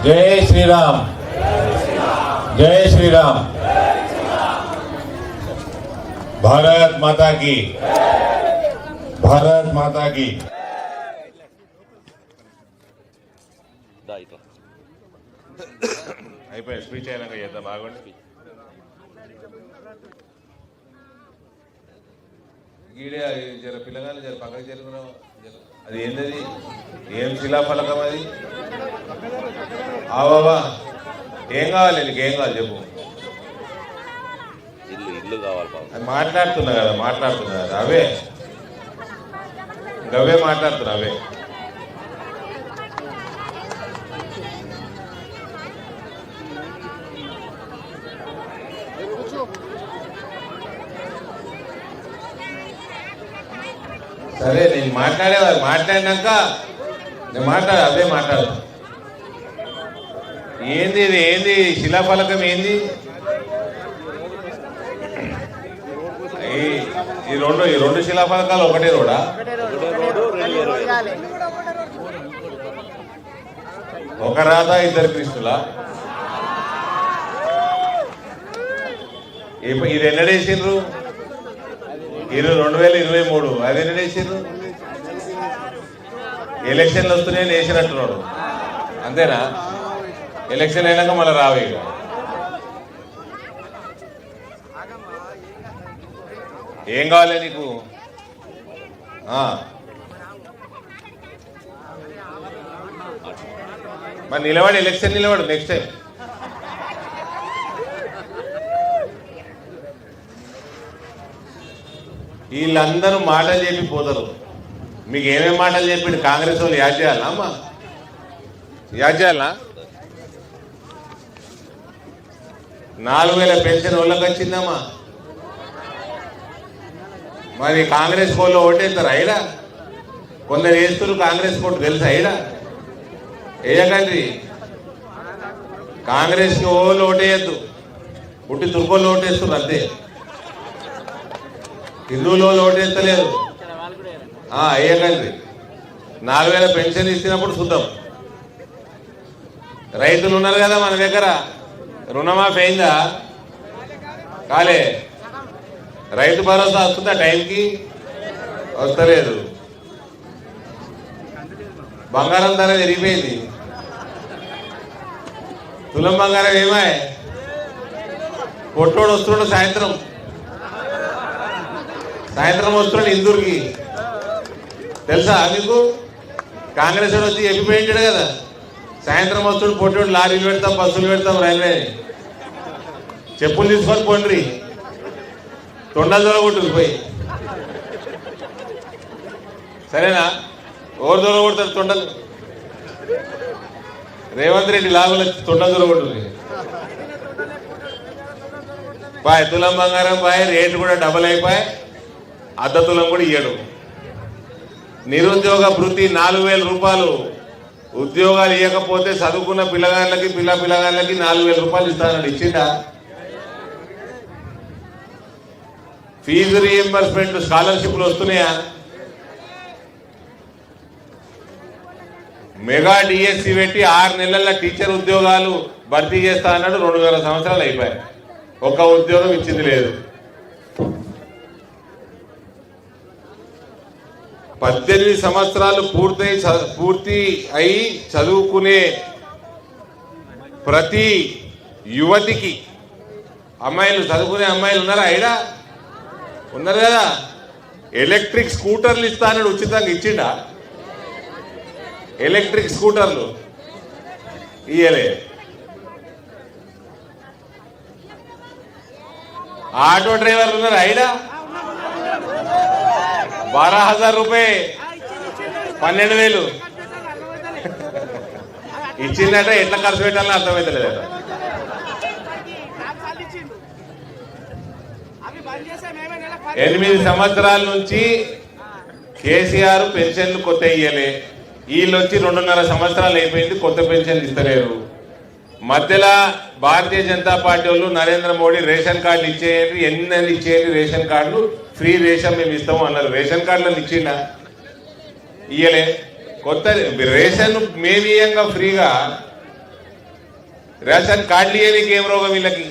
జై శ్రీరామ్, జై శ్రీరామ్. భారత్ మాతా కీ, భారత్ మాతా కీ. అయిపోయి స్పీచ్ అయినాక చేద్దాం. బాగుండి. గీడే జర పిల్లగాలు జర పక్కకి జరుగుతున్నావు. అది ఏంటది? ఏం శిలాఫలకం అది? బాబా ఏం కావాలి? నీకు ఏం కావాలి చెప్పు. ఇల్లు కావాలి బాబు. అది మాట్లాడుతున్నా కదా, అవే గవే మాట్లాడుతున్నా అవే. సరే నేను మాట్లాడేవారు మాట్లాడినాక నేను అవే మాట్లాడు. ఏంది ఇది? ఏంది శిలాఫలకం? ఏంది ఈ రెండు శిలాఫలకాలు ఒకటే రోడా? ఒక రాధ ఇద్దరు కృష్ణులా? ఇది ఎన్నడేసిండ్రు? 2023. అది ఎన్నడేసిండ్రు? ఎలక్షన్లు వస్తున్నాయని వేసినట్టున్నాడు అంతేనా? ఎలక్షన్ అయినాక మళ్ళీ రావే. ఏం కావాలి నీకు? మరి నిలబడి ఎలక్షన్ నిలబడు నెక్స్ట్ టైం. వీళ్ళందరూ మాటలు చెప్పి పోతారు. మీకు ఏమేమి మాటలు చెప్పిండు కాంగ్రెస్ వాళ్ళు? యాద్ చేయాలా అమ్మా? యాద్ చేయాలా? 4,000 పెన్షన్ వాళ్ళకి వచ్చిందమ్మా. మరి కాంగ్రెస్ కోళ్ళు ఓటేస్తారు అయినా? కొందరు వేస్తున్నారు కాంగ్రెస్ కోటు తెలుసా అయినా? వేయకండి. కాంగ్రెస్కి ఓళ్ళు ఓటేయద్దు, పుట్టి తుర్కోళ్ళు ఓటేస్తున్నారు అంతే. హిందువులు వాళ్ళు ఓటేస్తలేరు. వేయకండి. 4,000 పెన్షన్ ఇచ్చినప్పుడు చూద్దాం. రైతులు ఉన్నారు కదా మన దగ్గర, రుణమాఫీ అయిందా? కాలే. రైతు భరోసా వస్తుందా టైంకి? వస్తలేదు. బంగారం ధర పెరిగిపోయింది. తులం బంగారం ఏమాయ్? పొట్టోడు వస్తున్నాడు సాయంత్రం వస్తున్నాడు ఇందూరుకి. తెలుసా మీకు? కాంగ్రెస్ వాడు వచ్చి చెప్పిపోయింటాడు కదా, సాయంత్రం వస్తుడు పొట్టోడు లారీలు పెడతాం, బస్సులు పెడతాం, రైల్వే. చెప్పులు తీసుకొని పోండ్రి, తొండలు దొరకొట్టు పోయి. సరేనా? ఎవరు దొరకొడతారు తొండలు? రేవంత్ రెడ్డి లాభాలు తొండలు దొరకొట్టు. బాయ్ తులం బంగారం బాయ్, రేటు కూడా డబల్ అయిపోయి, అర్ధ తులం కూడా ఇయ్యడు. నిరుద్యోగ భృతి 4,000 రూపాయలు. ఉద్యోగాలు ఇవ్వకపోతే చదువుకున్న పిల్లగాళ్ళకి 4,000 రూపాయలు ఇస్తానని ఇచ్చిండా? ఫీజు రీఎంబర్స్మెంట్ స్కాలర్షిప్లు వస్తున్నాయా? మెగా డిఎస్సి పెట్టి 6 నెలల టీచర్ ఉద్యోగాలు భర్తీ చేస్తా అన్నాడు. 2,000 సంవత్సరాలు అయిపోయాయి, ఒక్క ఉద్యోగం ఇచ్చింది లేదు. 18 సంవత్సరాలు పూర్తి అయి చదువుకునే ప్రతి యువతికి, అమ్మాయిలు చదువుకునే అమ్మాయిలు ఉన్నారా? ఐడా ఉన్నారు కదా. ఎలక్ట్రిక్ స్కూటర్లు ఇస్తానని ఉచితంగా ఇచ్చిండా? ఎలక్ట్రిక్ స్కూటర్లు ఇయ్యలే. ఆటో డ్రైవర్లు ఉన్నారు ఐడా? 12,000 రూపాయ 12,000 ఇచ్చిందట. ఎట్లా ఖర్చు పెట్టాలని అర్థమవుతలేదట. ఎనిమిది సంవత్సరాల నుంచి కేసీఆర్ పెన్షన్లు కొత్త ఇయ్యలే. వీళ్ళు వచ్చి 2.5 సంవత్సరాలు అయిపోయింది, కొత్త పెన్షన్లు ఇస్తలేరు. మధ్యలో భారతీయ జనతా పార్టీ వాళ్ళు నరేంద్ర మోడీ రేషన్ కార్డులు ఇచ్చేయండి, ఎన్ని ఇచ్చేయండి రేషన్ కార్డులు, ఫ్రీ రేషన్ మేము ఇస్తాము అన్నారు. రేషన్ కార్డులను ఇచ్చిండా? ఇయ్యలే. కొత్త రేషన్ మేమీయంగా ఫ్రీగా రేషన్ కార్డులు ఇయ్యడానికి ఏం రోగం వీళ్ళకి?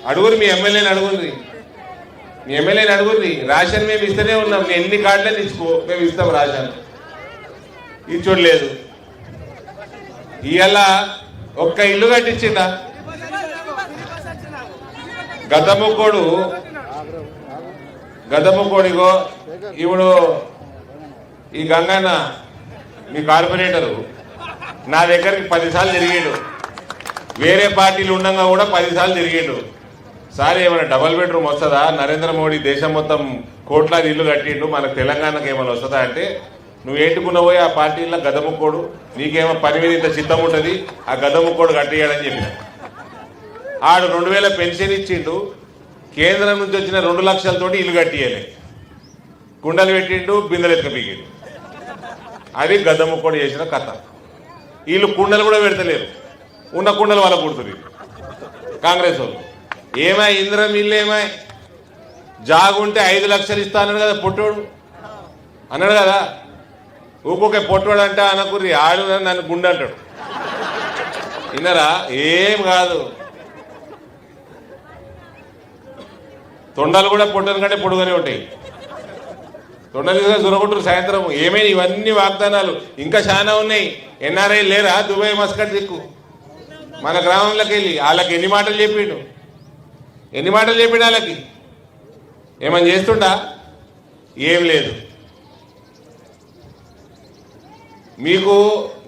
అడుగురు, మీ ఎమ్మెల్యేని అడుగుంది, మీ ఎమ్మెల్యేని అడుగుంది. రేషన్ మేము ఇస్తూనే ఉన్నాం, ఎన్ని కార్డులే తీసుకో మేము ఇస్తాం రేషన్. ఇచ్చోడలేదు. ఇవాళ ఒక్క ఇల్లు కట్టించిండ గద్దముకోడిగో ఇప్పుడు ఈ గంగన్న మీ కార్పొరేటరు నా దగ్గరికి 10 సార్లు తిరిగిండు. వేరే పార్టీలు ఉండగా కూడా 10 సార్లు తిరిగిండు. సార్ ఏమైనా డబల్ బెడ్రూమ్ వస్తుందా? నరేంద్ర మోడీ దేశం మొత్తం కోట్లాది ఇల్లు కట్టిండు, మనకు తెలంగాణకు ఏమైనా వస్తుందా అంటే, నువ్వు ఏంటుకున్నావో ఆ పార్టీలో గద్దముక్కోడు, నీకేమో పని మీద ఇంత చిత్తం ఉంటుంది, ఆ గద్దముక్కోడు కట్టియాడని చెప్పిన. ఆడు 2000 పెన్షన్ ఇచ్చిండు, కేంద్రం నుంచి వచ్చిన 2 లక్షలతోటి ఇల్లు కట్టియలే, కుండలు పెట్టిండు, బిందెలు ఎత్తుకపోయిండు. అది గద్దముక్కోడు చేసిన కథ. వీళ్ళు కుండలు కూడా పెడతలేరు, ఉన్న కుండలు వాళ్ళ కుడుతుంది కాంగ్రెస్ వాళ్ళు. ఏమై ఇంద్రం ఇల్లు ఏమై జాగుంటే 5 లక్షలు ఇస్తా అన్నాడు కదా పొట్టోడు, అన్నాడు కదా. ఊకొక పొట్టోడు అంటే అనకుర్రి, ఆడు నన్ను గుండె అంటాడు. విన్నారా? ఏం కాదు, తొండలు కూడా పొట్టల కంటే పొడుగానే ఉంటాయి. తొండలు దొరకొట్టురు సాయంత్రం. ఏమైనా ఇవన్నీ వాగ్దానాలు ఇంకా చాలా ఉన్నాయి. ఎన్ఆర్ఐ లేరా దుబాయ్ మస్కట్ దిక్కు మన గ్రామంలోకి వెళ్ళి? వాళ్ళకి ఎన్ని మాటలు చెప్పిండు, ఎన్ని మాటలు చెప్పిండు వాళ్ళకి? ఏమని చేస్తుండా? ఏం లేదు. మీకు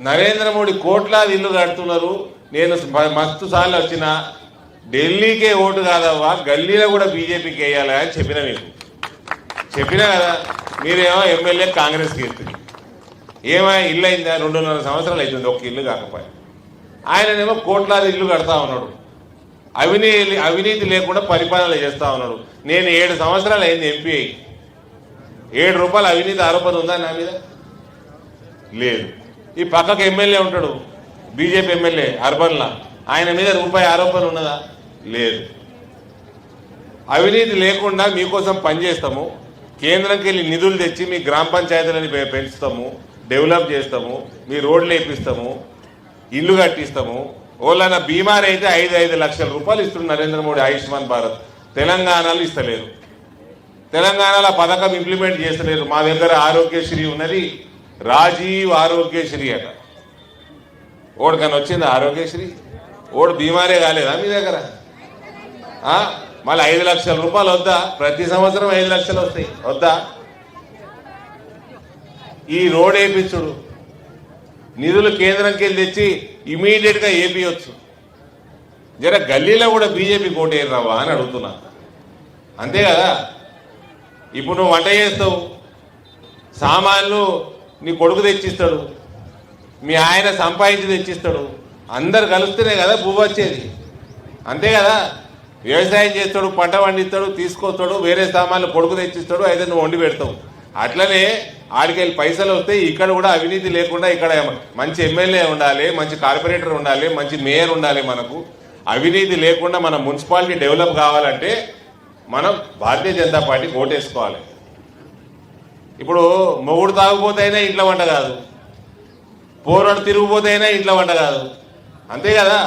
నరేంద్ర మోడీ కోట్లాది ఇల్లు కడుతున్నారు. నేను మస్తు సార్లు వచ్చిన ఢిల్లీకే ఓటు కాదవ్వా, గల్లీలో కూడా బీజేపీకి వేయాలి అని చెప్పినా, మీకు చెప్పినా కదా. మీరేమో ఎమ్మెల్యే కాంగ్రెస్కి వెళ్తుంది. ఏమో ఇల్లు అయిందా? 2.5 సంవత్సరాలు అవుతుంది ఒక్క ఇల్లు కాకపోయి. ఆయననేమో కోట్లాది ఇల్లు కడతా ఉన్నాడు, అవినీతి లేకుండా పరిపాలన చేస్తా ఉన్నాడు. నేను 7 సంవత్సరాలు అయింది ఎంపీ అయ్యి. 7 రూపాయల అవినీతి ఆరోపణ ఉందా నా మీద? లేదు. ఈ పక్కకు ఎమ్మెల్యే ఉంటాడు, బీజేపీ ఎమ్మెల్యే అర్బన్లా, ఆయన మీద రూపాయి ఆరోపణ ఉన్నదా? లేదు. అవినీతి లేకుండా మీకోసం పనిచేస్తాము, కేంద్రంకి వెళ్ళి నిధులు తెచ్చి మీ గ్రామ పంచాయతీలని పెంచుతాము, డెవలప్ చేస్తాము, మీ రోడ్లు వేపిస్తాము, ఇల్లు కట్టిస్తాము. ఓలానా బీమార్ అయితే 5 లక్షల రూపాయలు ఇస్తుంది నరేంద్ర మోడీ ఆయుష్మాన్ భారత్. తెలంగాణలో ఇస్తలేరు, తెలంగాణలో పథకం ఇంప్లిమెంట్ చేస్తలేరు. మా దగ్గర ఆరోగ్యశ్రీ ఉన్నది, రాజీవ్ ఆరోగ్యశ్రీ అట. ఓడికని వచ్చింది ఆరోగ్యశ్రీ? ఓడి బీమారే కాలేదా మీ దగ్గర? మళ్ళీ 5 లక్షల రూపాయలు వద్దా? ప్రతి సంవత్సరం 5 లక్షలు వస్తాయి వద్దా? ఈ రోడ్ వేయించుడు, నిధులు కేంద్రంకి వెళ్ళి తెచ్చి ఇమీడియట్ గా ఏపీయొచ్చు. జర గల్లీలో కూడా బీజేపీ కోటేరు రావా అని అడుగుతున్నా. అంతే కదా. ఇప్పుడు నువ్వు వంట చేస్తావు, సామాన్లు నీ కొడుకు తెచ్చిస్తాడు, మీ ఆయన సంపాదించి తెచ్చిస్తాడు, అందరు కలిస్తేనే కదా పువ్వు వచ్చేది. అంతే కదా. వ్యవసాయం చేస్తాడు, పంట పండిస్తాడు, తీసుకొస్తాడు, వేరే సామాన్లు కొడుకు తెచ్చిస్తాడు, అయితే నువ్వు వండి పెడతావు. అట్లనే ఆడికెళ్ళి పైసలు వస్తాయి. ఇక్కడ కూడా అవినీతి లేకుండా ఇక్కడ మంచి ఎమ్మెల్యే ఉండాలి, మంచి కార్పొరేటర్ ఉండాలి, మంచి మేయర్ ఉండాలి. మనకు అవినీతి లేకుండా మన మున్సిపాలిటీ డెవలప్ కావాలంటే మనం భారతీయ జనతా పార్టీకి ఓటేసుకోవాలి. ఇప్పుడు మొగుడు తాగుపోతేనే ఇంట్లో వంట కాదు, పోరాడు తిరిగిపోతేనే ఇంట్లో వంట కాదు. అంతే కదా.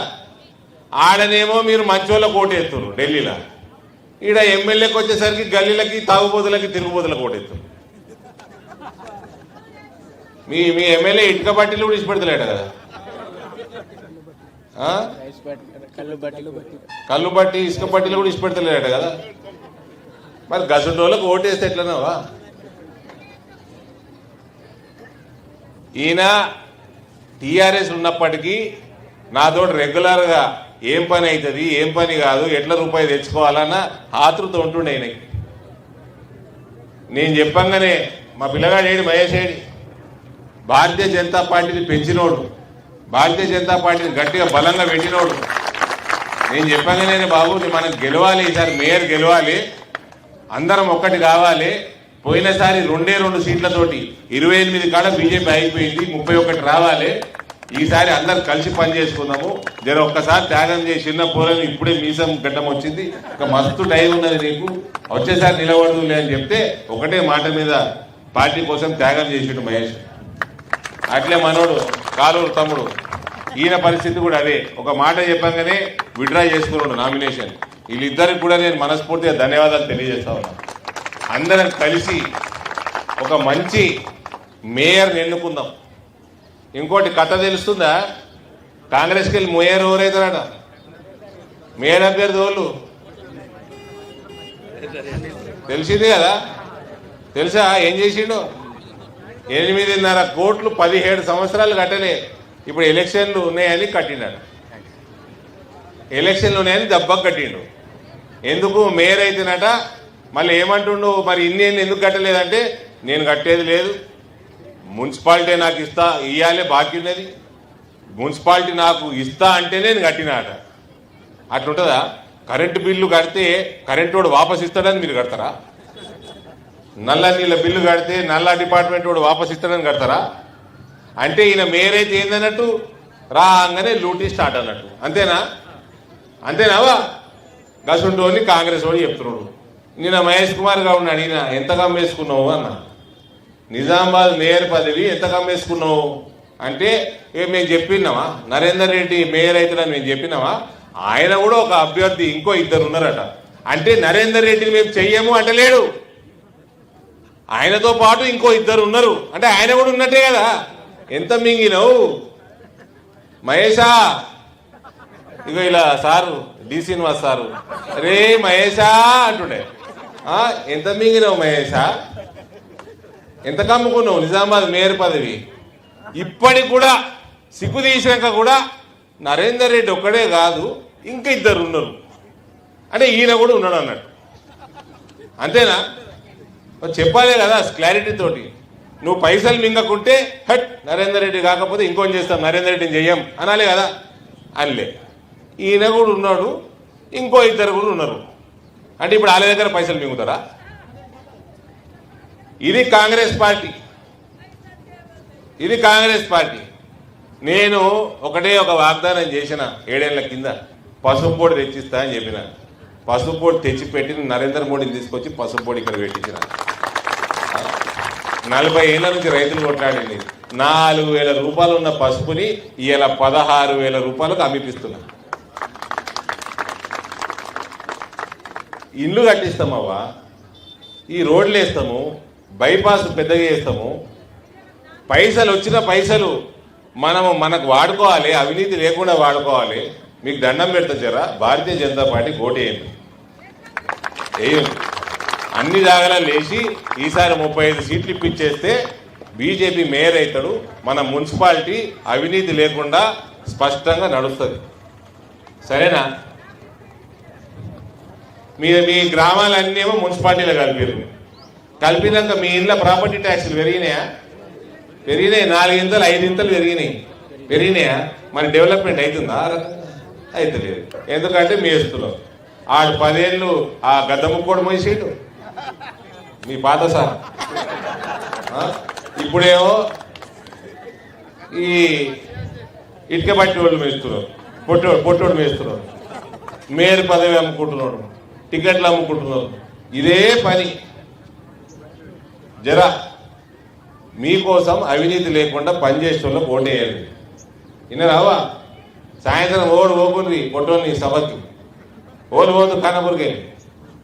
ఆడనేమో మీరు మంచోళ్ళకి ఓటేస్తున్నారు ఢిల్లీలో, ఈడ ఎమ్మెల్యేకి వచ్చేసరికి గల్లీలకి తాగుబోతులకి తిరుగుబోతులకు ఓటేస్తున్నారు. మీ ఎమ్మెల్యే ఇటుక పట్టీలు కూడా ఇచ్చిపెడతలేట కదా, కళ్ళు బట్టి ఇసుక పట్టీలు కూడా ఇచ్చిపెడతలేట కదా. మరి గసంటోళ్ళకి ఓటేస్తే ఎట్లన్నావా? ఈయన టీఆర్ఎస్ ఉన్నప్పటికీ నాతో రెగ్యులర్గా ఏం పని అవుతుంది, ఏం పని కాదు, ఎట్లా రూపాయి తెచ్చుకోవాలన్న ఆతృత ఉంటుండే ఆయనకి. నేను చెప్పంగానే మా పిల్లగాడు ఏడి మహేష్ ఏడి భారతీయ జనతా పార్టీని పెంచినోడు, భారతీయ జనతా పార్టీని గట్టిగా బలంగా పెట్టినోడు. నేను చెప్పంగానే బాబు మనం గెలవాలి, ఈసారి మేయర్ గెలవాలి, అందరం ఒక్కటి కావాలి. పోయినసారి 2 సీట్లతోటి 28 కాడ బీజేపీ అయిపోయింది, 31 రావాలి. ఈసారి అందరు కలిసి పని చేసుకుందాము. జర ఒక్కసారి త్యాగం చేసి చిన్న పోలని ఇప్పుడే మీసం గడ్డం వచ్చింది, ఒక మస్తు టైం ఉన్నది నీకు, వచ్చేసారి నిలబడదులే అని చెప్తే ఒకటే మాట మీద పార్టీ కోసం త్యాగం చేసిండు మహేష్. అట్లే మనోడు కాలూరు తమ్ముడు ఈయన పరిస్థితి కూడా అదే. ఒక మాట చెప్పంగానే విత్డ్రా చేసుకున్నాడు నామినేషన్. వీళ్ళిద్దరికి కూడా నేను మనస్ఫూర్తిగా ధన్యవాదాలు తెలియజేస్తా ఉన్నా. అందరం కలిసి ఒక మంచి మేయర్ని ఎన్నుకుందాం. ఇంకోటి కథ తెలుస్తుందా? కాంగ్రెస్కి వెళ్ళి మేయర్ ఎవరైతారట? మేయర్ అభ్యర్థి వాళ్ళు తెలిసింది కదా. తెలుసా ఏం చేసిండు? 8.5 కోట్లు 17 సంవత్సరాలు కట్టలే. ఇప్పుడు ఎలక్షన్లు ఉన్నాయని కట్టినాడు. ఎలక్షన్లు ఉన్నాయని దెబ్బకు కట్టిండు. ఎందుకు? మేయర్ అయితేనట. మళ్ళీ ఏమంటుండు, మరి ఇన్ని ఎందుకు కట్టలేదంటే, నేను కట్టేది లేదు, మున్సిపాలిటీ నాకు ఇవ్వాలి బాకీ ఉన్నది, మున్సిపాలిటీ నాకు ఇస్తా అంటే నేను కట్టినాట. అట్లుంటుందా? కరెంటు బిల్లు కడితే కరెంటు వాడు వాపస్ ఇస్తాడని మీరు కడతారా? నల్ల నీళ్ళ బిల్లు కడితే నల్ల డిపార్ట్మెంట్ వాడు వాపస్ ఇస్తాడని కడతారా? అంటే ఈయన మేయర్ అయితే ఏందన్నట్టు, రాగానే లూటీ స్టార్ట్ అన్నట్టు. అంతేనా? అంతేనావా? గసుంటోని కాంగ్రెస్ వాడు చెప్తున్నాడు. నిన్న మహేష్ కుమార్గా ఉన్నాడు. ఈయన ఎంత కమ్మేసుకున్నావు అన్న, నిజామాబాద్ మేయర్ పదవి ఎంత కమ్మేసుకున్నావు అంటే, మేము చెప్పినామా నరేందర్ రెడ్డి మేయర్ అవుతాడని మేము చెప్పినామా? ఆయన కూడా ఒక అభ్యర్థి ఇంకో 2 ఉన్నారట. అంటే నరేందర్ రెడ్డిని మేము చెయ్యము అంటలేడు. ఆయనతో పాటు ఇంకో 2 ఉన్నారు అంటే ఆయన కూడా ఉన్నట్టే కదా. ఎంత మింగినవు మహేషా? ఇగో ఇలా సారు డి శ్రీనివాస్ సారు, రే మహేషా అంటుండే. ఎంత మింగినవు మహేషా? ఎంత కమ్ముకున్నావు నిజామాబాద్ మేయర్ పదవి? ఇప్పటికి కూడా సిగ్గు తీసినాక కూడా నరేందర్ రెడ్డి ఒక్కడే కాదు, ఇంకా 2 ఉన్నారు. అంటే ఈయన కూడా ఉన్నాడు అన్నట్టు. అంతేనా? చెప్పాలి కదా క్లారిటీ తోటి. నువ్వు పైసలు మింగకుంటే హట్ నరేందర్ రెడ్డి కాకపోతే ఇంకోటి చేస్తాం, నరేందర్ రెడ్డిని చెయ్యం అనాలి కదా. అనలే. ఈయన కూడా ఉన్నాడు, ఇంకో 2 కూడా ఉన్నారు. అంటే ఇప్పుడు వాళ్ళ దగ్గర పైసలు మింగుతారా? ఇది కాంగ్రెస్ పార్టీ. ఇది కాంగ్రెస్ పార్టీ. నేను ఒకటే ఒక వాగ్దానం చేసిన 7 ఏళ్ల కింద, పసుపు పొడి తెచ్చిస్తా అని చెప్పిన. పసుపు పొడి తెచ్చి పెట్టిన నరేంద్ర మోడీని తీసుకొచ్చి పసుపు పొడి ఇక్కడ పెట్టించిన. 40 ఏళ్ల నుంచి రైతులు కొట్లాడింది. 4,000 రూపాయలు ఉన్న పసుపుని ఇలా 16,000 రూపాయలకు అమ్మిపిస్తున్నా. ఇల్లు కట్టిస్తామవ్వా, ఈ రోడ్లు వేస్తాము, బైపాస్ పెద్దగా వేస్తాము. పైసలు వచ్చిన పైసలు మనకు వాడుకోవాలి, అవినీతి లేకుండా వాడుకోవాలి. మీకు దండం పెడతా జరా, భారతీయ జనతా పార్టీ ఓటేయండి. అన్ని జాగాలో లేచి ఈసారి 35 సీట్లు ఇప్పించేస్తే బీజేపీ మేయర్ అవుతాడు. మన మున్సిపాలిటీ అవినీతి లేకుండా స్పష్టంగా నడుస్తుంది. సరేనా? మీ గ్రామాలన్నీ ఏమో మున్సిపాలిటీలో కలిపినాక మీ ఇంట్లో ప్రాపర్టీ ట్యాక్స్లు పెరిగినాయా? 4 ఇంతలు 5 ఇంతలు పెరిగినాయా? మరి డెవలప్మెంట్ అవుతుందా? అవుతలేదు. ఎందుకంటే మీ ఇస్తున్నాం. ఆడు 10 ఏళ్ళు ఆ గద్దముక్కోడు మోసేడు మీ పాత సార్. ఇప్పుడేమో ఈ ఇటుక బట్టి వాళ్ళు మేస్తున్నారు, పొట్టోడు మేస్తున్నారు, మేయర్ పదవి అమ్ముకుంటున్నాడు, టికెట్లు అమ్ముకుంటున్నారు. ఇదే పని. జరా మీకోసం అవినీతి లేకుండా పనిచేసే వాళ్ళకి ఓటేయాలి. విన్నారావా? సాయంత్రం ఓడు పోకుండ్రి పొట్టోని సభకి, ఓలు పోదు ఖానాపూర్కి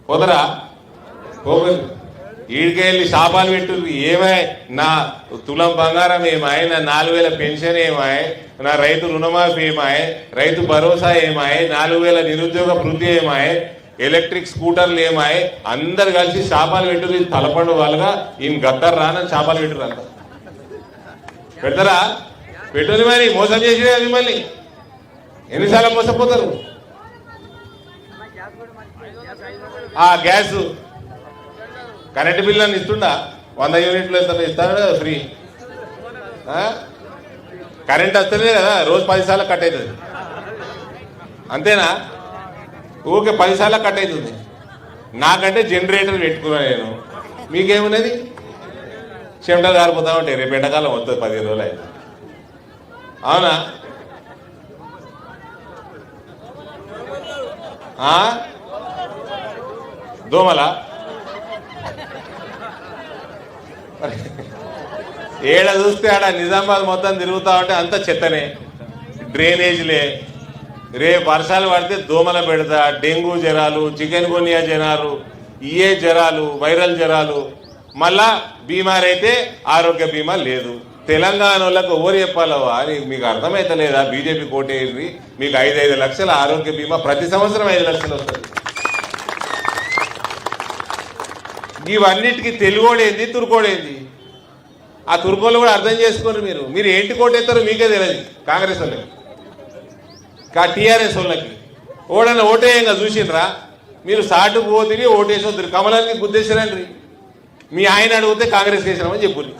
పోదరా, పోకుంది. ఈడికెళ్ళి శాపాలు పెట్టుర్రి. ఏమాయ్ నా తులం బంగారం ఏమాయ్, నా 4,000 పెన్షన్ ఏమాయ్, నా రైతు రుణమాఫీ ఏమాయ్, రైతు భరోసా ఏమాయ్, 4,000 నిరుద్యోగ వృద్ధి ఏమాయ్, ఎలక్ట్రిక్ స్కూటర్లు ఏమాయ్. అందరు కలిసి శాపాలు పెట్టుర్రి. తలపండు వాళ్ళుగా ఈయన గద్దరు రానని శాపాలు పెట్టుర్రు. అంత పెడతారా? పెట్టుని మరి మోసం చేసి మిమ్మల్ని ఎన్నిసార్లు మోసపోతారు? ఆ గ్యాస్ కరెంటు బిల్లు అని ఇస్తుండా? 100 యూనిట్లు ఎంత ఇస్తాడు కదా ఫ్రీ. కరెంట్ వస్తేనే కదా రోజు 10 సార్లు కట్ అవుతుంది. అంతేనా? ఊకే 10 సార్లు కట్ అవుతుంది. నాకంటే జనరేటర్ పెట్టుకున్నా నేను. మీకేమున్నది? చెమటలు కారిపోతా ఉంటాయి. రేపు ఎండాకాలం వస్తుంది 15 రోజులు అయితే. అవునా? దోమల ఏడ చూస్తే ఆడ నిజామాబాద్ మొత్తం తిరుగుతా ఉంటే అంత చెత్తనే, డ్రైనేజ్లే. రేపు వర్షాలు పడితే దోమల పెడతా, డెంగ్యూ జ్వరాలు, చికెన్ గున్యా జ్వరాలు, ఇయే జ్వరాలు, వైరల్ జ్వరాలు. మళ్ళా బీమారైతే ఆరోగ్య బీమా లేదు. తెలంగాణ వాళ్ళకు ఎవరు చెప్పాలవా అని మీకు అర్థమైతలేదా? బీజేపీ కోటేరి మీకు 5 లక్షల ఆరోగ్య బీమా ప్రతి సంవత్సరం 5 లక్షలు వస్తుంది. ఇవన్నిటికీ తెలుగోడేంది, తురుకోడేంది? ఆ తురుకోలు కూడా అర్థం చేసుకోండి. మీరు ఏంటి కోటేస్తారో మీకే తెలియదు. కాంగ్రెస్ వాళ్ళకి, టీఆర్ఎస్ వాళ్ళకి ఓడన్నా ఓటేయంగా చూసిండ్రా? మీరు సాటు పోతిరి ఓటేసి వద్దరు. కమలానికి గుద్దేశారండి. మీ ఆయన అడిగితే కాంగ్రెస్ చేసినామని చెప్పుర్రి.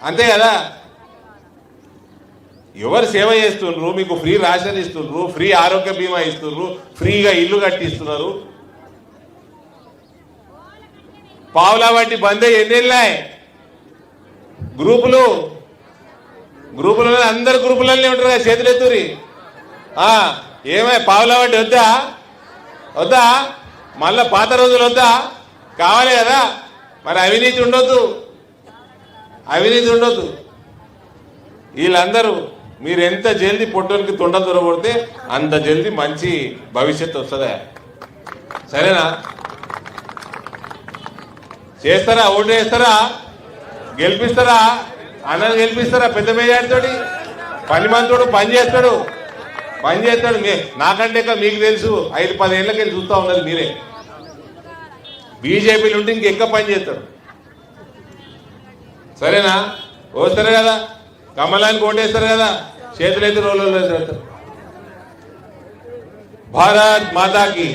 అంతే కదా? ఎవరు సేవ చేస్తుండ్రు? మీకు ఫ్రీ రేషన్ ఇస్తుండ్రు, ఫ్రీ ఆరోగ్య బీమా ఇస్తుండ్రు, ఫ్రీగా ఇల్లు కట్టిస్తున్నారు. పావులా వడ్డీ బందే ఎన్నెళ్ళాయి? గ్రూపులలో అందరు గ్రూపులనే ఉంటారు కదా, చేతులు ఎత్తురి. ఏమై పావులా వడ్డీ వద్దా? మళ్ళా పాత రోజులు వద్దా? కావాలి కదా. మరి అవినీతి ఉండొద్దు. వీళ్ళందరూ మీరు ఎంత జల్దీ పొట్టోనికి తొండ దొరకొడితే అంత జల్దీ మంచి భవిష్యత్తు వస్తుందా? సరేనా? చేస్తారా? ఓటు వేస్తారా? గెలిపిస్తారా? అన్నది గెలిపిస్తారా? పెద్ద మెజార్టీతోటి పని మంతోడు పని చేస్తాడు. నాకంటే మీకు తెలుసు. 5-10 ఏళ్ళకెళ్ళి చూస్తా ఉన్నది మీరే. బీజేపీలు ఉంటే ఇంకెక్క పని చేస్తాడు. సరేనా? వస్తారు కదా, కమలానికి ఓటేస్తారు కదా, చేతులైతే రోడ్లు వేస్తారు. భారత్ మాతాకి.